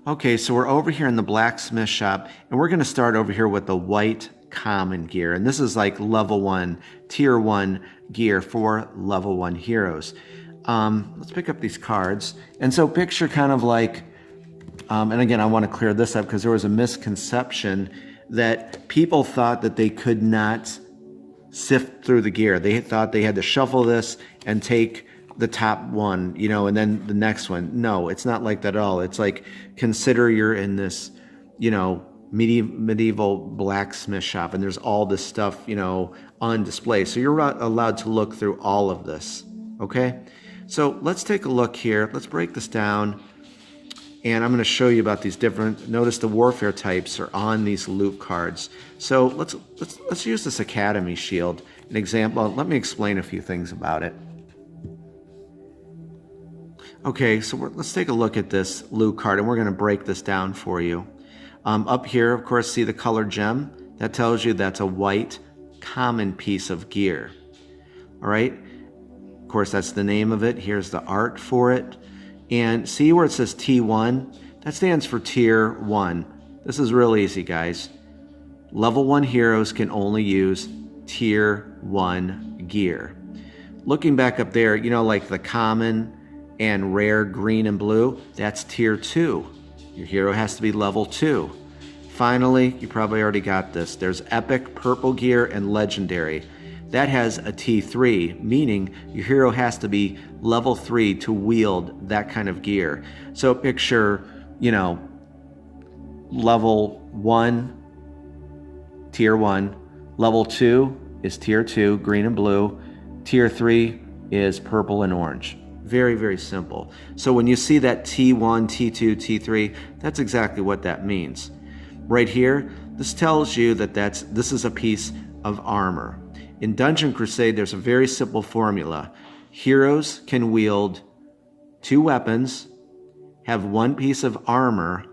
Okay, so we're over here in the blacksmith shop, and we're going to start over here with the white common gear. And this is like level 1, tier 1 gear for level 1 heroes. Let's pick up these cards. And so picture kind of like, and again, I want to clear this up because there was a misconception that people thought that they could not sift through the gear. They thought they had to shuffle this and take the top one, you know, and then the next one. No, it's not like that at all. It's like, consider you're in this, you know, medieval blacksmith shop, and there's all this stuff, you know, on display. So you're allowed to look through all of this, okay? So let's take a look here. Let's break this down, and I'm going to show you about these different, notice the warfare types are on these loot cards. So let's use this Academy shield, an example. Let me explain a few things about it. Okay, so let's take a look at this loot card, and we're going to break this down for you. Up here, of course, see the color gem? That tells you that's a white common piece of gear. All right? Of course, that's the name of it. Here's the art for it. And see where it says T1? That stands for Tier 1. This is real easy, guys. Level 1 heroes can only use Tier 1 gear. Looking back up there, you know, like the common and rare green and blue, that's Tier 2. Your hero has to be level 2. Finally, you probably already got this. There's epic purple gear and legendary. That has a T3, meaning your hero has to be level 3 to wield that kind of gear. So picture, you know, level 1, Tier 1. Level 2 is Tier 2, green and blue. Tier 3 is purple and orange. Very, very simple. So when you see that T1, T2, T3, that's exactly what that means. Right here, this tells you that this is a piece of armor. In Dungeon Crusade, there's a very simple formula. Heroes can wield 2 weapons, have 1 piece of armor,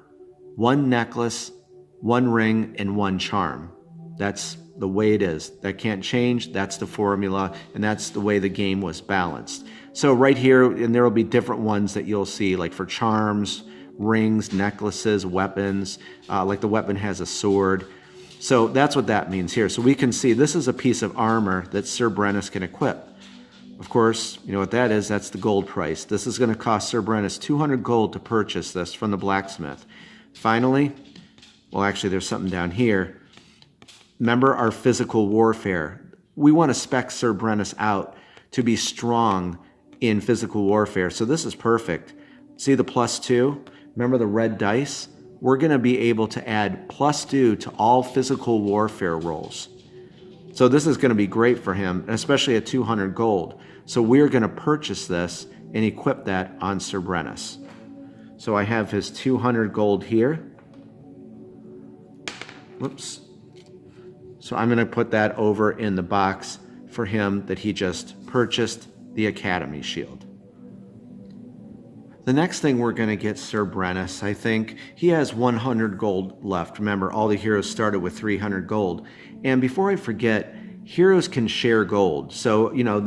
1 necklace, 1 ring, and 1 charm. That's the way it is. That can't change. That's the formula, and that's the way the game was balanced. So right here, and there will be different ones that you'll see, like for charms, rings, necklaces, weapons, like the weapon has a sword. So that's what that means here. So we can see this is a piece of armor that Sir Brennus can equip. Of course, you know what that is? That's the gold price. This is going to cost Sir Brennus 200 gold to purchase this from the blacksmith. Finally, well, actually, there's something down here. Remember our physical warfare. We want to spec Sir Brennus out to be strong in physical warfare. So this is perfect. See the +2? Remember the red dice? We're going to be able to add +2 to all physical warfare rolls. So this is going to be great for him, especially at 200 gold. So we're going to purchase this and equip that on Sir Brennus. So I have his 200 gold here. Whoops. So I'm going to put that over in the box for him that he just purchased, the Academy shield. The next thing we're going to get Sir Brennus, I think he has 100 gold left. Remember, all the heroes started with 300 gold. And before I forget, heroes can share gold. So, you know,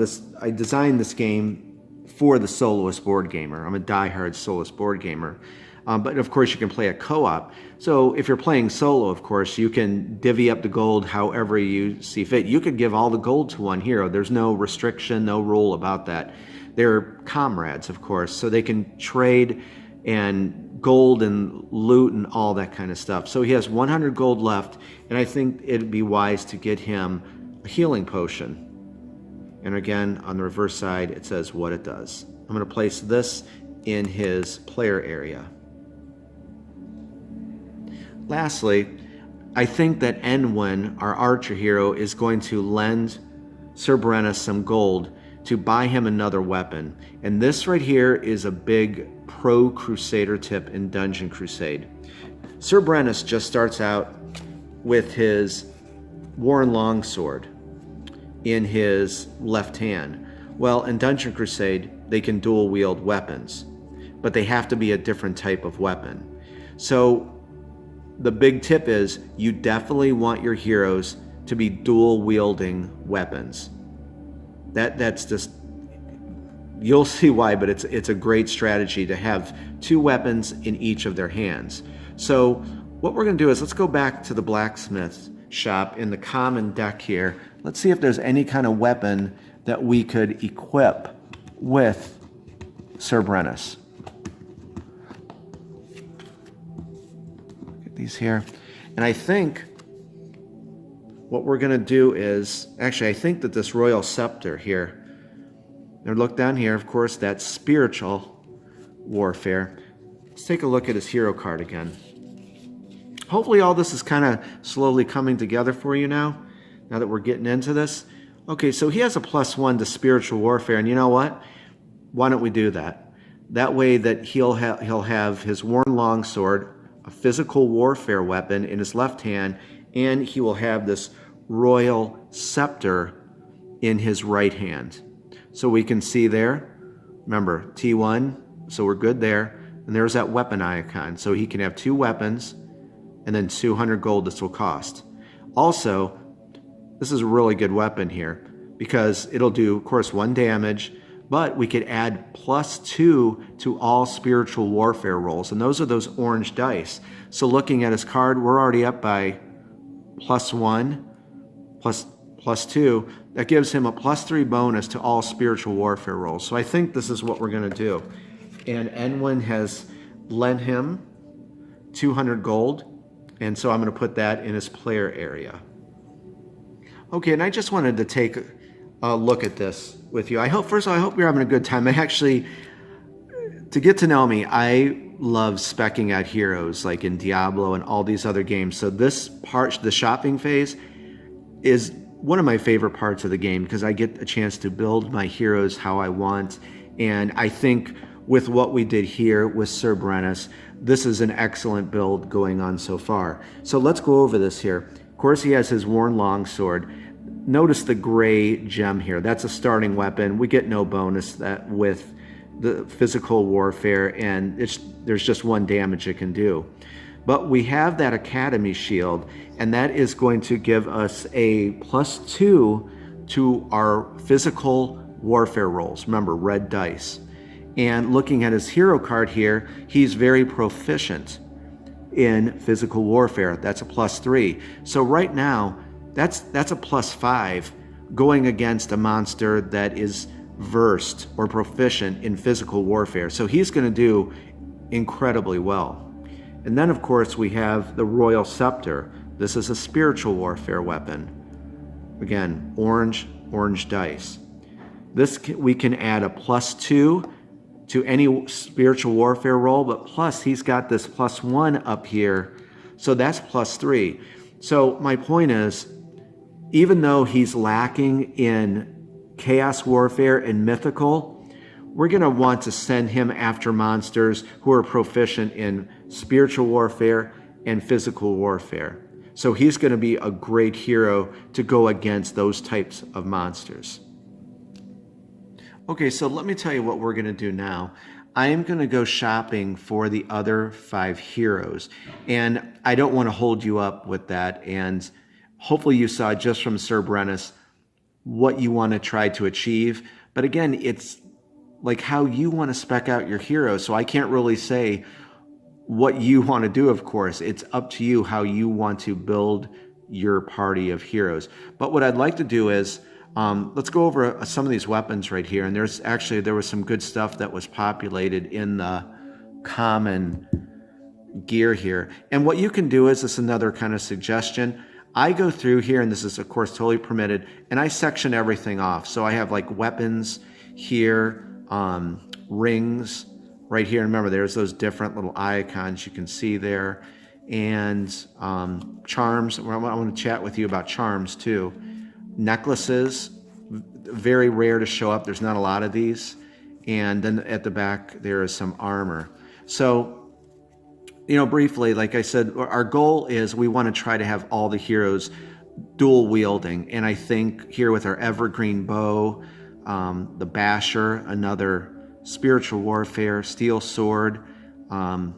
I designed this game for the soloist board gamer. I'm a diehard soloist board gamer. But of course, you can play a co-op. So if you're playing solo, of course, you can divvy up the gold however you see fit. You could give all the gold to one hero. There's no restriction, no rule about that. They're comrades, of course, so they can trade and gold and loot and all that kind of stuff. So he has 100 gold left, and I think it'd be wise to get him a healing potion. And again, on the reverse side, it says what it does. I'm going to place this in his player area. Lastly, I think that Enwyn, our archer hero, is going to lend Sir Brennus some gold to buy him another weapon. And this right here is a big pro Crusader tip in Dungeon Crusade. Sir Brennus just starts out with his worn longsword in his left hand. Well, in Dungeon Crusade, they can dual wield weapons, but they have to be a different type of weapon. So the big tip is you definitely want your heroes to be dual wielding weapons. That's just you'll see why, but it's a great strategy to have 2 weapons in each of their hands. So what we're going to do is let's go back to the blacksmith shop in the common deck here. Let's see if there's any kind of weapon that we could equip with Sir Brennus. Look at these here. And I think what we're going to do is, actually I think that this royal scepter here, now look down here, of course, that's spiritual warfare. Let's take a look at his hero card again. Hopefully all this is kind of slowly coming together for you now that we're getting into this. Okay, so he has a +1 to spiritual warfare, and you know what? Why don't we do that? That way that he'll have his worn longsword, a physical warfare weapon in his left hand, and he will have this royal scepter in his right hand. So we can see there, remember, T1, so we're good there. And there's that weapon icon. So he can have 2 weapons, and then 200 gold this will cost. Also, this is a really good weapon here because it'll do, of course, 1 damage, but we could add +2 to all spiritual warfare rolls, and those are those orange dice. So looking at his card, we're already up by +1, +2. That gives him a +3 bonus to all spiritual warfare rolls. So I think this is what we're going to do. And Enwin has lent him 200 gold, and so I'm going to put that in his player area. Okay, and I just wanted to take a look at this with you. First of all, I hope you're having a good time. To get to know me, I love speccing out heroes like in Diablo and all these other games. So this part, the shopping phase, is one of my favorite parts of the game because I get a chance to build my heroes how I want. And I think with what we did here with Sir Brennus, this is an excellent build going on so far. So let's go over this here. Of course, he has his worn longsword. Notice the gray gem here. That's a starting weapon. We get no bonus that with the physical warfare, and there's just 1 damage it can do. But we have that Academy shield, and that is going to give us a +2 to our physical warfare rolls. Remember, red dice. And looking at his hero card here, he's very proficient in physical warfare. That's a +3. So right now, that's a +5 going against a monster that is versed or proficient in physical warfare. So he's going to do incredibly well. And then, of course, we have the Royal Scepter. This is a spiritual warfare weapon. Again, orange dice. We can add a +2 to any spiritual warfare roll, but plus he's got this +1 up here, so that's +3. So my point is, even though he's lacking in chaos warfare and mythical, we're going to want to send him after monsters who are proficient in spiritual warfare and physical warfare. So he's going to be a great hero to go against those types of monsters. Okay, so let me tell you what we're going to do now. I am going to go shopping for the other 5 heroes, and I don't want to hold you up with that. And hopefully you saw just from Sir Brennus what you want to try to achieve. But again, it's like how you want to spec out your heroes. So I can't really say what you want to do, of course. It's up to you how you want to build your party of heroes. But what I'd like to do is, let's go over some of these weapons right here. And there was some good stuff that was populated in the common gear here. And what you can do is, this is another kind of suggestion. I go through here, and this is of course totally permitted, and I section everything off. So I have like weapons here, rings right here. And remember, there's those different little icons you can see there. And charms. I want to chat with you about charms too. Necklaces, very rare to show up. There's not a lot of these. And then at the back, there is some armor. So, briefly, like I said, our goal is we want to try to have all the heroes dual wielding. And I think here with our evergreen bow, the basher, another spiritual warfare, steel sword, of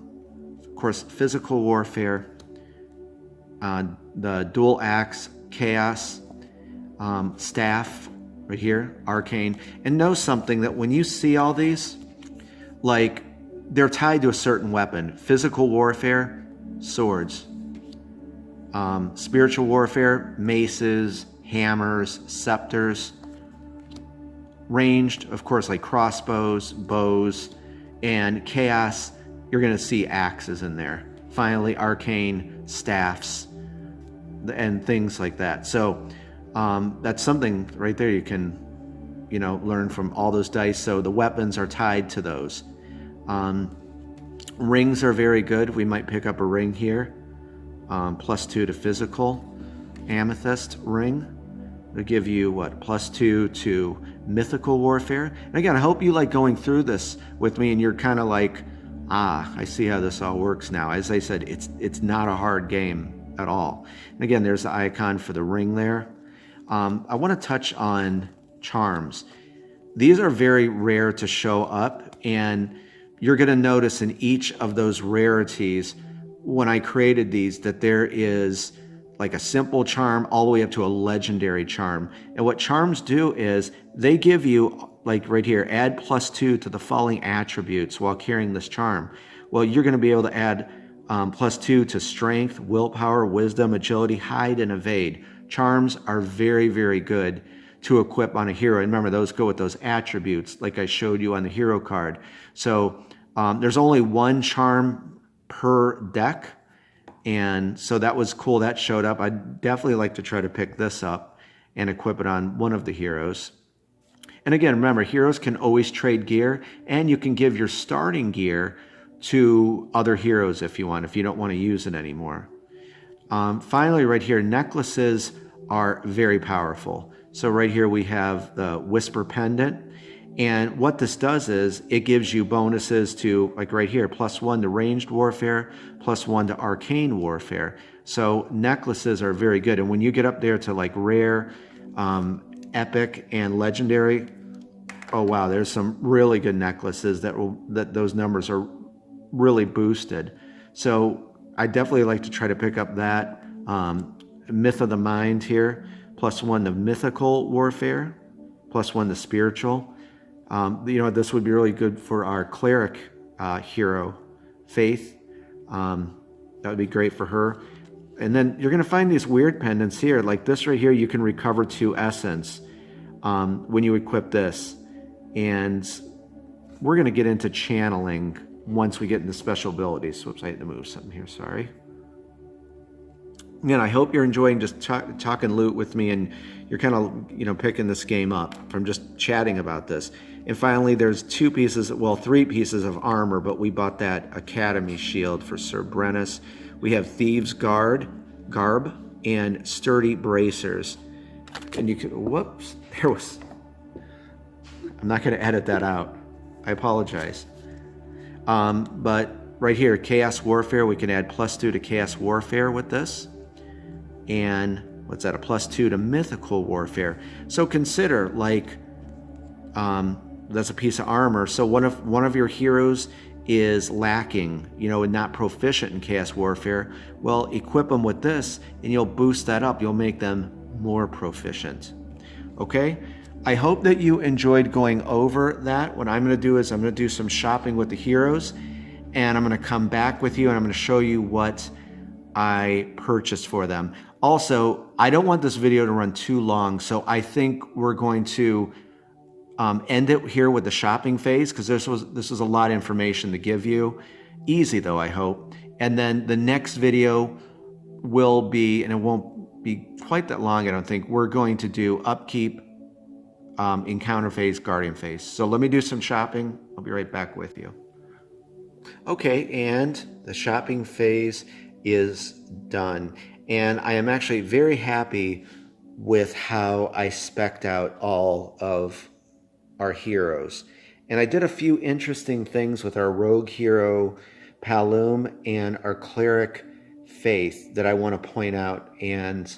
course, physical warfare, the dual axe, chaos, staff, right here, arcane. And know something, that when you see all these, like, they're tied to a certain weapon. Physical warfare, swords. Spiritual warfare, maces, hammers, scepters. Ranged, of course, like crossbows, bows, and chaos, you're going to see axes in there. Finally, arcane, staffs, and things like that. So that's something right there you can, learn from all those dice. So the weapons are tied to those. Rings are very good. We might pick up a ring here. +2 to physical. Amethyst ring. It'll give you, +2 to mythical warfare. And again, I hope you like going through this with me and you're kind of like, I see how this all works now. As I said, it's not a hard game at all. And again, there's the icon for the ring there. I want to touch on charms. These are very rare to show up, and you're going to notice in each of those rarities, when I created these, that there is like a simple charm all the way up to a legendary charm. And what charms do is they give you, like right here, add +2 to the following attributes while carrying this charm. Well, you're going to be able to add +2 to strength, willpower, wisdom, agility, hide, and evade. Charms are very, very good to equip on a hero. And remember, those go with those attributes like I showed you on the hero card. So there's only one charm per deck. And so that was cool. That showed up. I'd definitely like to try to pick this up and equip it on one of the heroes. And again, remember, heroes can always trade gear, and you can give your starting gear to other heroes if you want, if you don't want to use it anymore. Finally, right here, necklaces are very powerful. So right here we have the Whisper Pendant. And what this does is it gives you bonuses to, like right here, +1 to ranged warfare, +1 to arcane warfare. So necklaces are very good. And when you get up there to like rare, epic, and legendary, oh wow, there's some really good necklaces that those numbers are really boosted. So I definitely like to try to pick up that Myth of the Mind here, +1 to mythical warfare, +1 to spiritual. This would be really good for our cleric hero, Faith. That would be great for her. And then you're going to find these weird pendants here. Like this right here, you can recover 2 essence when you equip this. And we're going to get into channeling once we get into special abilities. Whoops, I had to move something here, sorry. Again, I hope you're enjoying just talking loot with me, and you're kind of, picking this game up from just chatting about this. And finally, there's 3 pieces of armor, but we bought that Academy shield for Sir Brennus. We have Thieves' Garb, and Sturdy Bracers. And you can, I'm not going to edit that out. I apologize. But right here, Chaos Warfare, we can add +2 to Chaos Warfare with this. And what's that, a +2 to Mythical Warfare. So consider, like, that's a piece of armor. So one of your heroes is lacking, and not proficient in Chaos Warfare. Well, equip them with this, and you'll boost that up. You'll make them more proficient. Okay? I hope that you enjoyed going over that. What I'm going to do is I'm going to do some shopping with the heroes, and I'm going to come back with you, and I'm going to show you what I purchased for them. Also, I don't want this video to run too long, so I think we're going to end it here with the shopping phase, because this was a lot of information to give you. Easy though, I hope. And then the next video will be, and it won't be quite that long, I don't think, we're going to do upkeep, encounter phase, guardian phase. So let me do some shopping. I'll be right back with you. Okay, and the shopping phase is done. And I am actually very happy with how I spec'd out all of our heroes. And I did a few interesting things with our rogue hero, Palum, and our cleric, Faith, that I want to point out, and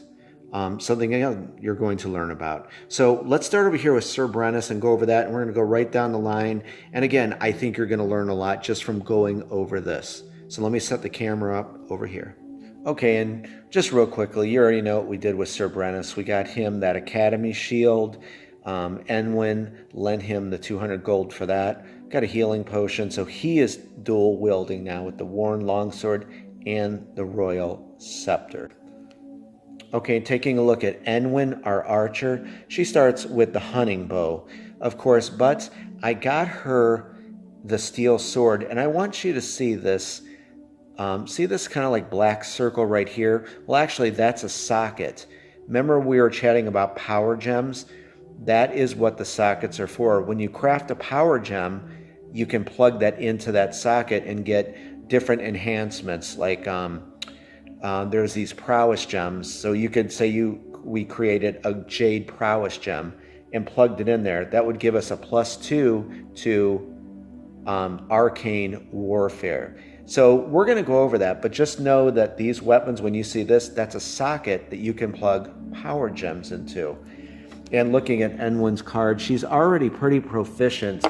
something else you're going to learn about. So let's start over here with Sir Brennus and go over that, and we're going to go right down the line. And again, I think you're going to learn a lot just from going over this. So let me set the camera up over here. Okay, and just real quickly, you already know what we did with Sir Brennus. We got him that Academy shield. Enwin lent him the 200 gold for that. Got a healing potion, so he is dual wielding now with the worn longsword and the royal scepter. Okay, taking a look at Enwin, our archer, she starts with the hunting bow, of course, but I got her the steel sword, and I want you to see this. See this kind of like black circle right here? Well, actually, that's a socket. Remember we were chatting about power gems? That is what the sockets are for. When you craft a power gem, you can plug that into that socket and get different enhancements. Like there's these prowess gems. So you could say we created a jade prowess gem and plugged it in there. That would give us a +2 to arcane warfare. So we're going to go over that, but just know that these weapons, when you see this, that's a socket that you can plug power gems into. And looking at Enwin's card, she's already pretty proficient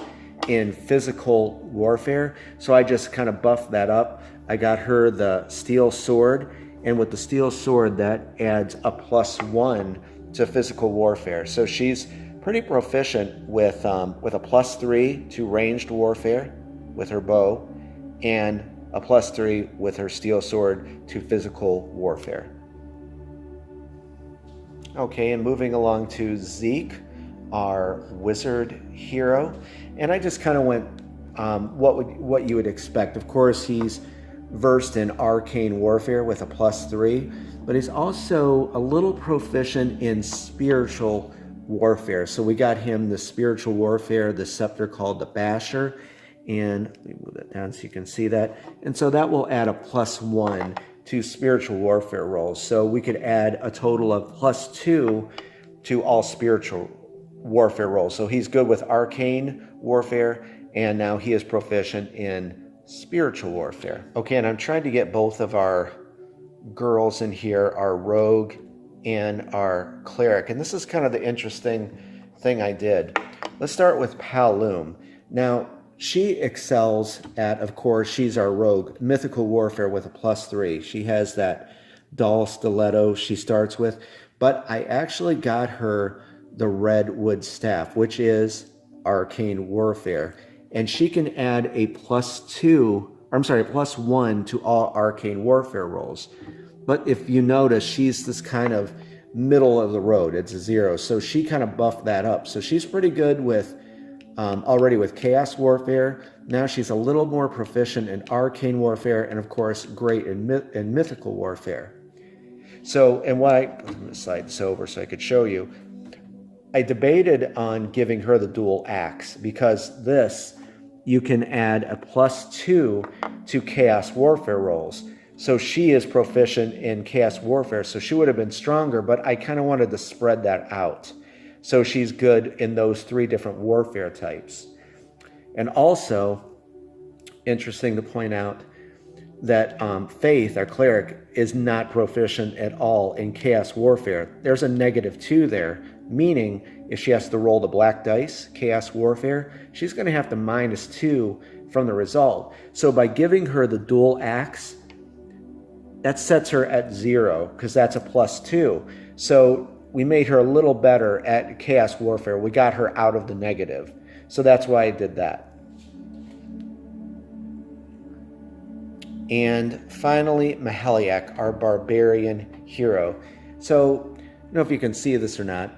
in physical warfare, so I just kind of buffed that up. I got her the steel sword, and with the steel sword, that adds a +1 to physical warfare. So she's pretty proficient with a +3 to ranged warfare with her bow, and a +3 with her steel sword to physical warfare. Okay, and moving along to Zeke, our wizard hero. And I just kind of went what you would expect. Of course, he's versed in arcane warfare with a +3, but he's also a little proficient in spiritual warfare. So we got him the spiritual warfare, the scepter called the Basher. And let me move that down so you can see that. And so that will add a +1 to spiritual warfare rolls. So we could add a total of +2 to all spiritual warfare rolls. So he's good with arcane warfare, and now he is proficient in spiritual warfare. Okay, and I'm trying to get both of our girls in here, our rogue and our cleric. And this is kind of the interesting thing I did. Let's start with Palum. Now, she excels at, of course, she's our rogue, mythical warfare with a +3. She has that dull stiletto she starts with, but I actually got her the redwood staff, which is arcane warfare, and she can add a +1 to all arcane warfare rolls. But if you notice, she's this kind of middle of the road. It's a 0, so she kind of buffed that up. So she's pretty good with already with chaos warfare. Now she's a little more proficient in arcane warfare, and of course great in mythical warfare. So, and why, I'm going to slide this over so I could show you. I debated on giving her the dual axe, because this, you can add a +2 to chaos warfare rolls. So she is proficient in chaos warfare, so she would have been stronger, but I kind of wanted to spread that out. So she's good in those 3 different warfare types. And also, interesting to point out that Faith, our cleric, is not proficient at all in chaos warfare. There's a -2 there, meaning if she has to roll the black dice, chaos warfare, she's going to have to -2 from the result. So by giving her the dual axe, that sets her at 0, because that's a +2. So we made her a little better at chaos warfare. We got her out of the negative. So that's why I did that. And finally, Maheliak, our barbarian hero. So, I don't know if you can see this or not.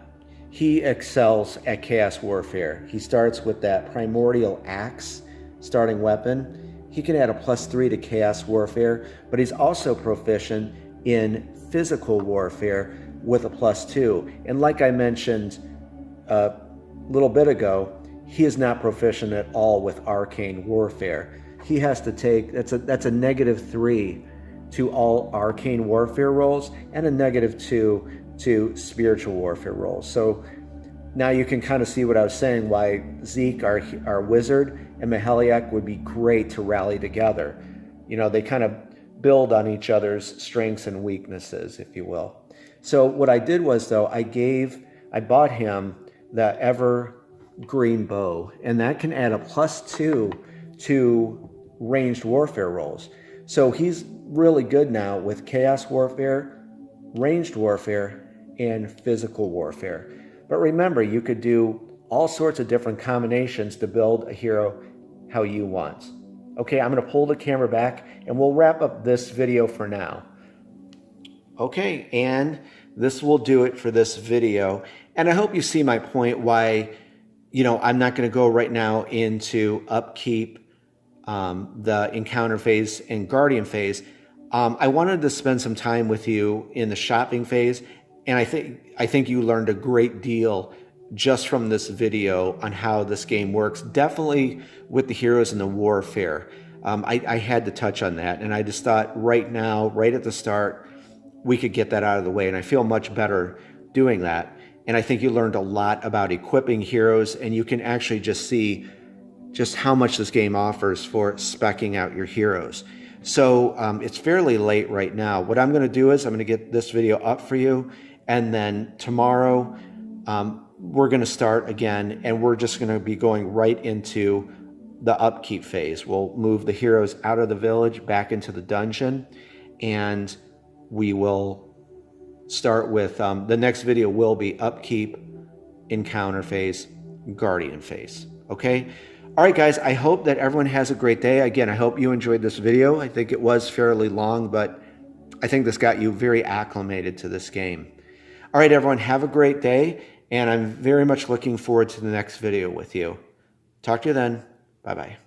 He excels at chaos warfare. He starts with that primordial axe starting weapon. He can add a +3 to chaos warfare, but he's also proficient in physical warfare with a +2. And like I mentioned a little bit ago, he is not proficient at all with arcane warfare. He has to take, that's a -3 to all arcane warfare rolls and a -2 to spiritual warfare rolls. So now you can kind of see what I was saying, why Zeke, our wizard, and Maheliak would be great to rally together. You know, they kind of build on each other's strengths and weaknesses, if you will. So what I did was, though, I bought him the evergreen bow, and that can add a +2 to ranged warfare rolls. So he's really good now with chaos warfare, ranged warfare, and physical warfare. But remember, you could do all sorts of different combinations to build a hero how you want. Okay, I'm going to pull the camera back and we'll wrap up this video for now. Okay, and this will do it for this video. And I hope you see my point why, I'm not going to go right now into upkeep, the encounter phase and guardian phase. I wanted to spend some time with you in the shopping phase, and I think you learned a great deal just from this video on how this game works. Definitely with the heroes and the warfare. I had to touch on that, and I just thought right now, right at the start, we could get that out of the way, and I feel much better doing that. And I think you learned a lot about equipping heroes, and you can actually just see just how much this game offers for speccing out your heroes. So it's fairly late right now. What I'm going to do is I'm going to get this video up for you, and then tomorrow we're going to start again, and we're just going to be going right into the upkeep phase. We'll move the heroes out of the village back into the dungeon, and we will start with the next video will be upkeep, encounter phase, guardian phase. Okay? All right, guys, I hope that everyone has a great day. Again, I hope you enjoyed this video. I think it was fairly long, but I think this got you very acclimated to this game. All right, everyone, have a great day, and I'm very much looking forward to the next video with you. Talk to you then. Bye-bye.